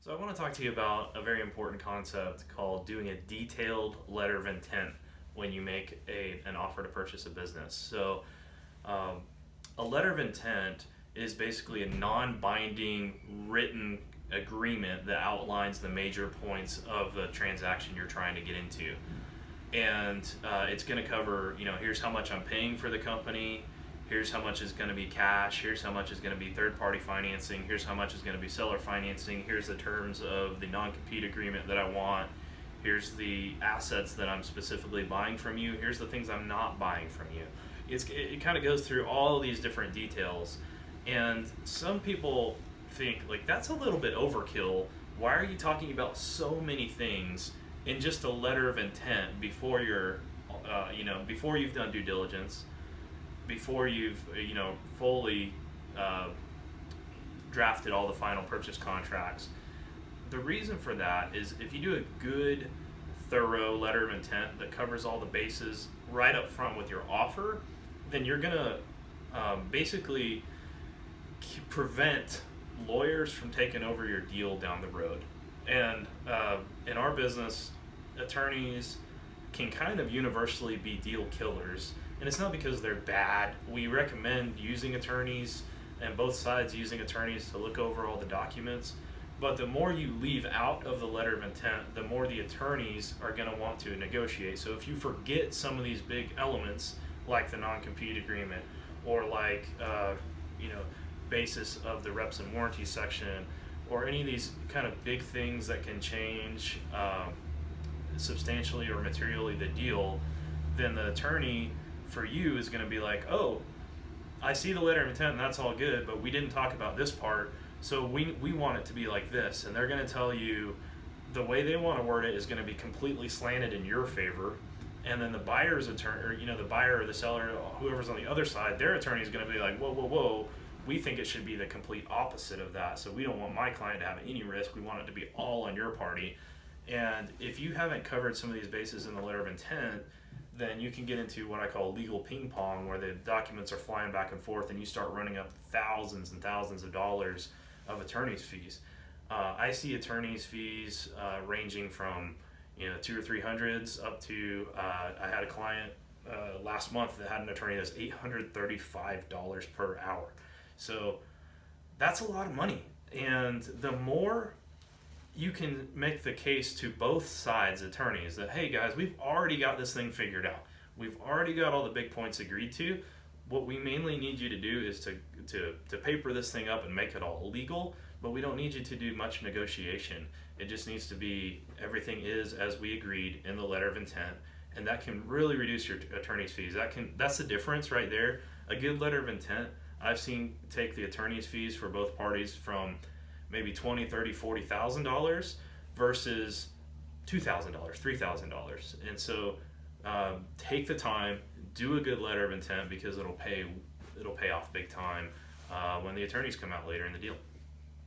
So I want to talk to you about a very important concept called doing a detailed letter of intent when you make an offer to purchase a business. So um, a letter of intent is basically a non-binding written agreement that outlines the major points of the transaction you're trying to get into. And it's going to cover, here's how much I'm paying for the company, here's how much is going to be cash, here's how much is going to be third party financing, here's how much is going to be seller financing, here's the terms of the non-compete agreement that I want, here's the assets that I'm specifically buying from you, here's the things I'm not buying from you. It kind of goes through all these different details, and some people think like that's a little bit overkill. Why are you talking about so many things in just a letter of intent before before you've done due diligence, before you've fully uh, drafted all the final purchase contracts? The reason for that is if you do a good, thorough letter of intent that covers all the bases right up front with your offer, then you're gonna basically prevent lawyers from taking over your deal down the road. And in our business, attorneys can kind of universally be deal killers. And it's not because they're bad. We recommend using attorneys and both sides using attorneys to look over all the documents. But the more you leave out of the letter of intent, the more the attorneys are going to want to negotiate. So if you forget some of these big elements, like the non-compete agreement, or like basis of the reps and warranty section, or any of these kind of big things that can change substantially or materially the deal, then the attorney for you is going to be like, oh, I see the letter of intent and that's all good, but we didn't talk about this part, so we want it to be like this. And they're going to tell you the way they want to word it is going to be completely slanted in your favor. And then the buyer's attorney, or the buyer or the seller, whoever's on the other side, their attorney is going to be like, whoa, we think it should be the complete opposite of that. So we don't want my client to have any risk. We want it to be all on your party. And if you haven't covered some of these bases in the letter of intent, then you can get into what I call legal ping pong, where the documents are flying back and forth and you start running up thousands and thousands of dollars of attorney's fees. I see attorney's fees ranging from two or three hundreds up to I had a client last month that had an attorney that's $835 per hour. So that's a lot of money. And the more you can make the case to both sides attorneys that, hey guys, we've already got this thing figured out. We've already got all the big points agreed to. What we mainly need you to do is to paper this thing up and make it all legal, but we don't need you to do much negotiation. It just needs to be everything is as we agreed in the letter of intent, and that can really reduce your attorney's fees. That's the difference right there. A good letter of intent, I've seen take the attorney's fees for both parties from maybe $20,000, $30,000, $40,000 versus $2,000, $3,000. And so take the time, do a good letter of intent, because it'll pay off big time when the attorneys come out later in the deal.